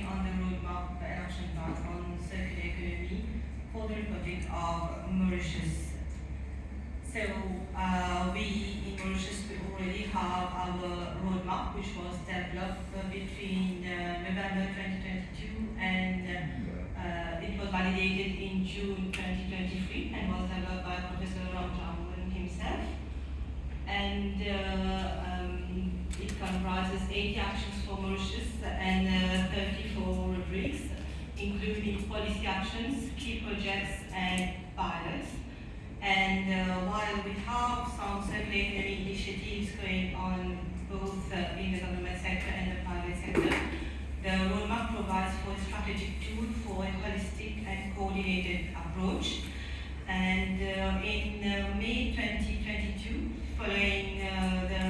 on the roadmap, the action plan on circular economy for the Republic of Mauritius. So we in Mauritius we already have our roadmap, which was developed between November 2022 and it was validated in June 2023 and was developed by Professor Ramjaman himself. And it comprises 80 actions for Mauritius and 34 rubrics, including policy actions, key projects, and pilots. And while we have some circular economy initiatives going on both in the government sector and the private sector, the roadmap provides for a strategic tool for a holistic and coordinated approach. And in May 2022, following the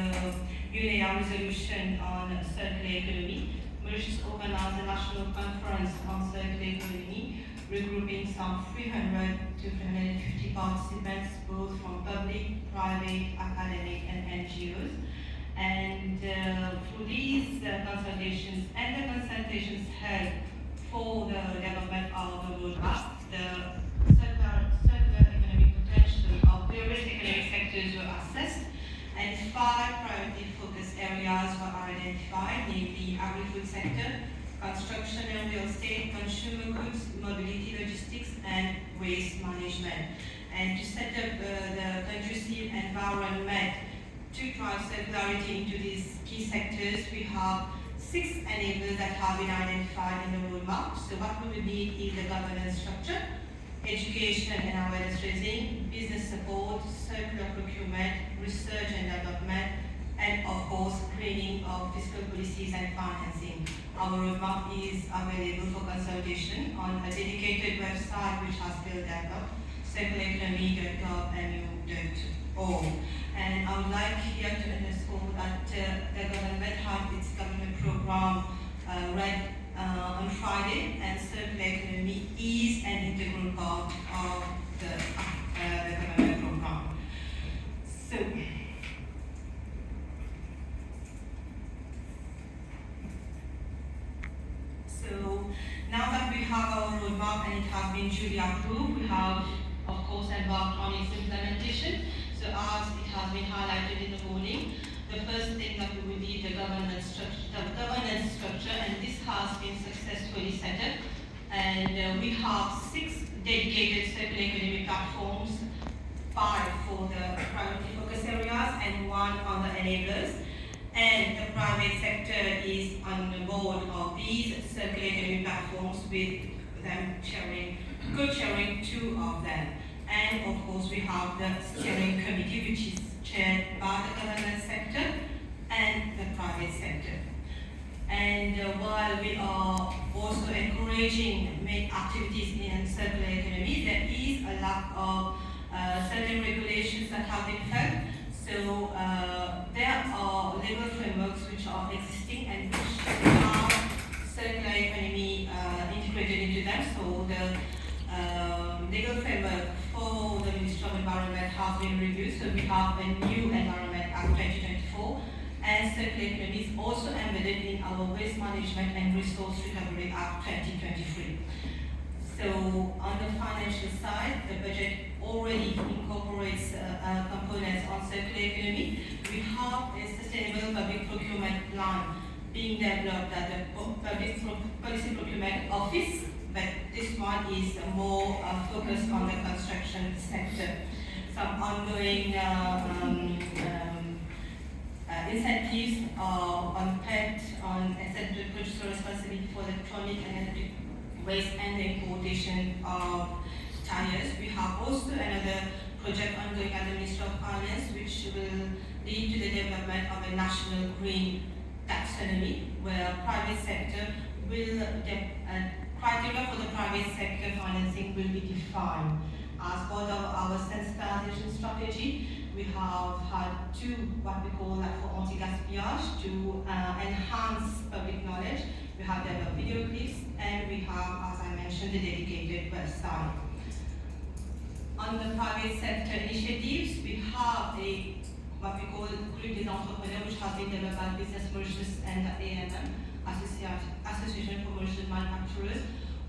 UNEA resolution on circular economy, Mauritius organized a national conference on circular economy, regrouping some 300 to 350 participants, both from public, private, academic, and NGOs. And through these consultations and the consultations held for the development of the roadmap, the circular economic potential of various economic sectors were assessed, and 5 priority focus areas were identified, namely agri-food sector, construction and real estate, consumer goods, mobility, logistics, and waste management. And to set up the conducive environment to drive circularity into these key sectors, we have 6 enablers that have been identified in the roadmap. So what we would need is the governance structure, education and awareness raising, business support, circular procurement, research and development, and of course, training of fiscal policies and financing. Our roadmap is available for consultation on a dedicated website which has been developed, circulareconomy.gov.mu.org. And I would like here to underscore that the government had its government program read on Friday, and circular economy is an integral part of the government program. So now that we have our roadmap and it has been duly approved, we have of course embarked on its implementation. So as it has been highlighted in the morning, the first thing that we will need the governance structure, and this has been successfully set up. And we have 6 dedicated circular economy platforms, 5 for the priority focus areas and 1 on the enablers. And the private sector is on the board of these circular economy platforms, with them co-chairing 2 of them. And of course we have the steering committee, which is chaired by the government sector and the private sector. And while we are also encouraging main activities in circular economy, there is a lack of certain regulations that have been felt. So there are legal frameworks which are existing and which have circular economy integrated into them. So the legal framework for the Ministry of Environment has been reviewed. So we have a new Environment Act 2024, and circular economy is also embedded in our Waste Management and Resource Recovery Act 2023. So on the financial side, the budget already incorporates components on circular economy. We have a sustainable public procurement plan being developed at the Public Policy Procurement Office, but this one is more focused on the construction sector. Some ongoing incentives on PET, on accepted producer responsibility for electronic and electric waste, and the importation of tires. We have also another project ongoing at the Ministry of Finance, which will lead to the development of a national green taxonomy, where private sector will criteria for the private sector financing will be defined. As part of our sensitization strategy, we have had 2 what we call for anti-gaspillage to enhance public knowledge. We have developed video clips, and we have, as I mentioned, the dedicated website. On the private sector initiatives, we have a what we call Groupe des Entrepreneurs, which has been developed by Business Mauritius and the AMM, Association for Mauritius Manufacturers,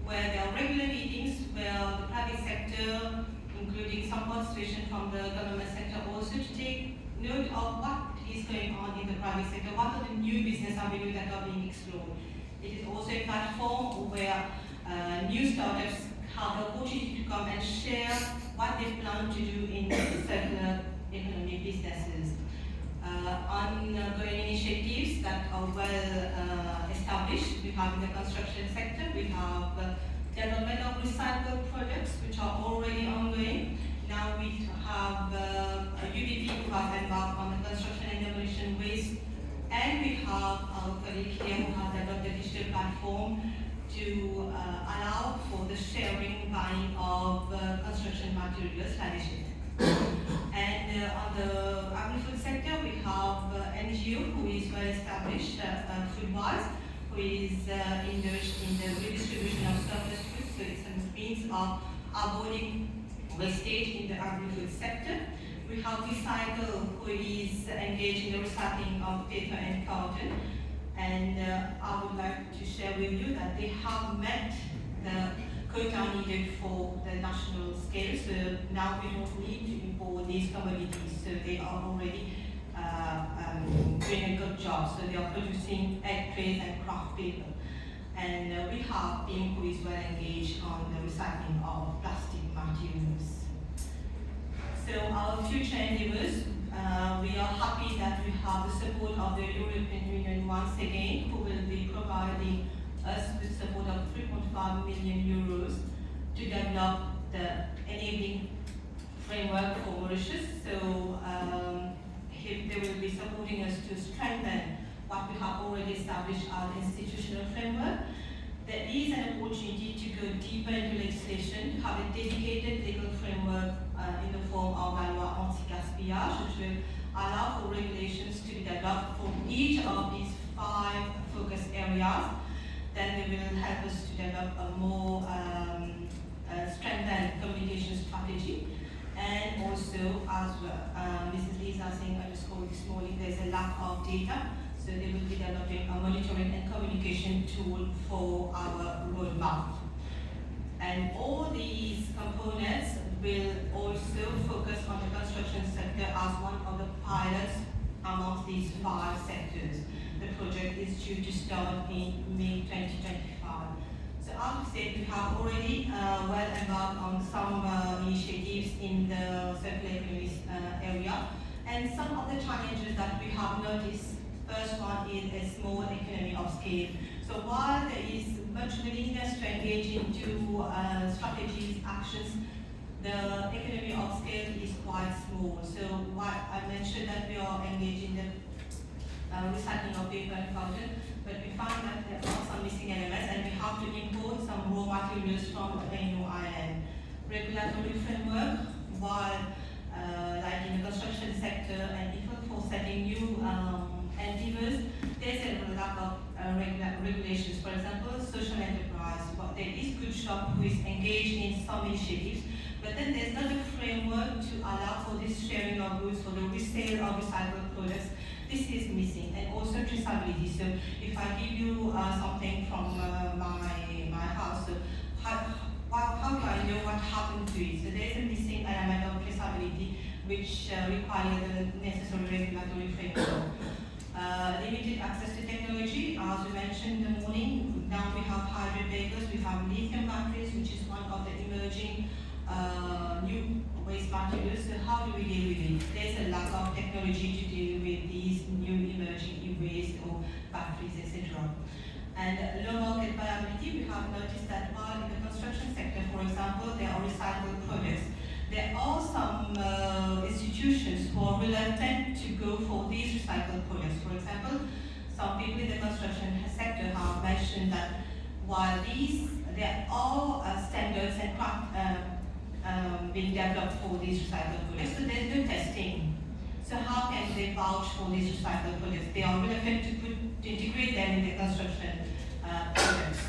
where there are regular meetings where the private sector, including some participation from the government sector, also to take note of what is going on in the private sector, what are the new business avenues that are being explored. It is also a platform where new startups have the opportunity to come and share what they plan to do in circular economy businesses. Ongoing initiatives that are well established. We have in the construction sector, we have development of recycled products which are already ongoing. Now we have UBP who has embarked on the construction and demolition waste, and we have our colleague here who has developed a digital platform to allow for the sharing, buying of construction materials, tradition. And on the agri-food sector, we have NGO who is well established, food-wise, who is engaged in the redistribution of surplus foods, so it's a means of avoiding wastage in the agri-food sector. We have Recycle, who is engaged in the recycling of paper and carton. And I would like to share with you that they have met the quota needed for the national scale, so now we don't need to import these commodities, so they are already doing a good job. So they are producing egg trays and craft paper. And we have BIM who is well engaged on the recycling of plastic materials. So our future endeavors, we are happy that we have the support of the European Union once again, who will be providing us with support of 3.5 million euros to develop the enabling framework for Mauritius. So they will be supporting us to strengthen what we have already established as institutional framework. There is an opportunity to go deeper into legislation, to have a dedicated legal framework in the form of a loi anti-gaspillage, which will allow for regulations to be developed for each of these 5 focus areas. Then they will help us to develop a more strengthened communication strategy. And also, as Mrs. Lisa saying underscored this morning, there's a lack of data. So they will be developing a monitoring and communication tool for our roadmap. And all these components will also focus on the construction sector as one of the pilots amongst these 5 sectors. The project is due to start in May 2025. So as we said, we have already well embarked on some initiatives in the circular economy area. And some of the challenges that we have noticed, first one is a small economy of scale. So while there is much willingness to engage into strategies, actions, the economy of scale is quite small. So what I mentioned that we are engaged in the recycling of paper and carton, but we found that there are some missing elements and we have to import some raw materials from the Ainu Island. Regulatory framework, while like in the construction sector and even for setting new endeavors, there's a lack of regulations. For example, social enterprise, but there is Good Shop who is engaged in some initiatives, but then there's not a framework to allow for this sharing of goods, for the resale of recycled products. This is missing, and also traceability. So if I give you something from my house, so how do I know what happened to it? So there's a missing element of traceability which requires the necessary regulatory framework. Limited access to technology, as we mentioned in the morning. Now we have hybrid vehicles, we have lithium batteries, which is one of the emerging new waste materials. So how do we deal with it? There's a lack of technology to deal with these new emerging e-waste or batteries, etc. And low market viability, we have noticed that while in the construction sector, for example, there are recycled products, there are some institutions who are reluctant to go for these recycled products. For example, some people in the construction sector have mentioned that while there are standards and being developed for these recycled products, so there's no testing. So how can they vouch for these recycled products? They are reluctant to integrate them in the construction products.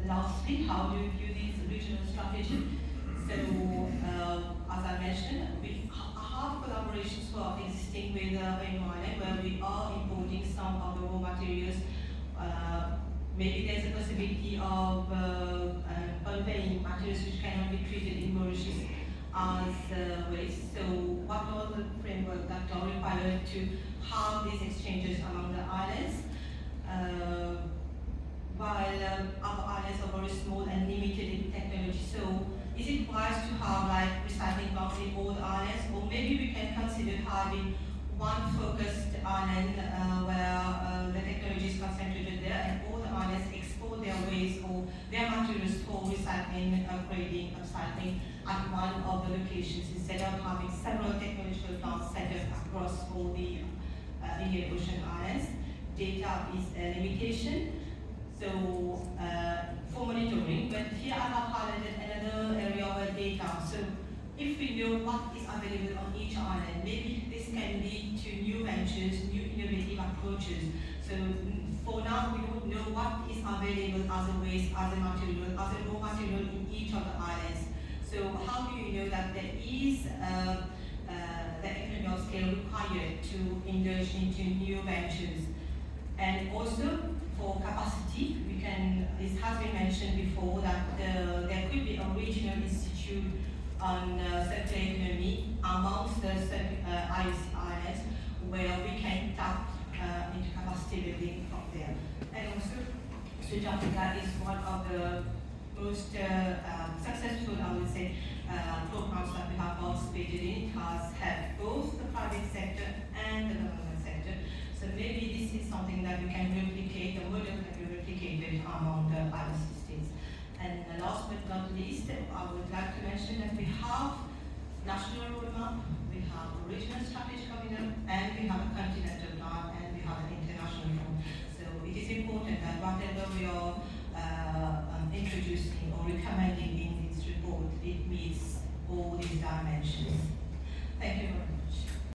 Lastly, how do you view these regional strategies? So, as I mentioned, existing with environment where we are importing some of the raw materials. Maybe there's a possibility of conveying materials which cannot be treated in Mauritius as waste. So what are the framework that are required to have these exchanges among the islands? While our islands are very small and limited in technology, so is it wise to have like recycling plants in all the islands, or maybe we can consider having one focused island where the technology is concentrated there, and all the islands export their waste or their materials for recycling, upgrading, upcycling at one of the locations instead of having several technological plants set up across all the Indian Ocean islands. Data is a limitation. So for monitoring, but here I have highlighted another area where data. So if we know what is available on each island, maybe this can lead to new ventures, new innovative approaches. So for now, we don't know what is available as a waste, as a material, as a raw material in each of the islands. So how do you know that there is the economy of scale required to indulge into new ventures? And also, for capacity, it has been mentioned before that there could be a regional institute on circular economy amongst the IOC islands where we can tap into capacity building from there. And also, South Africa is one of the most successful, I would say, programs that we have participated in. It has helped both the private sector and the government sector. So maybe this is something that we can replicate, the model can be replicated among the IOC states. And last but not least, I would like to mention that we have national roadmap, we have a regional strategy coming up, and we have a continental plan, and we have an international one. So it is important that whatever we are introducing or recommending in this report, it meets all these dimensions. Thank you very much.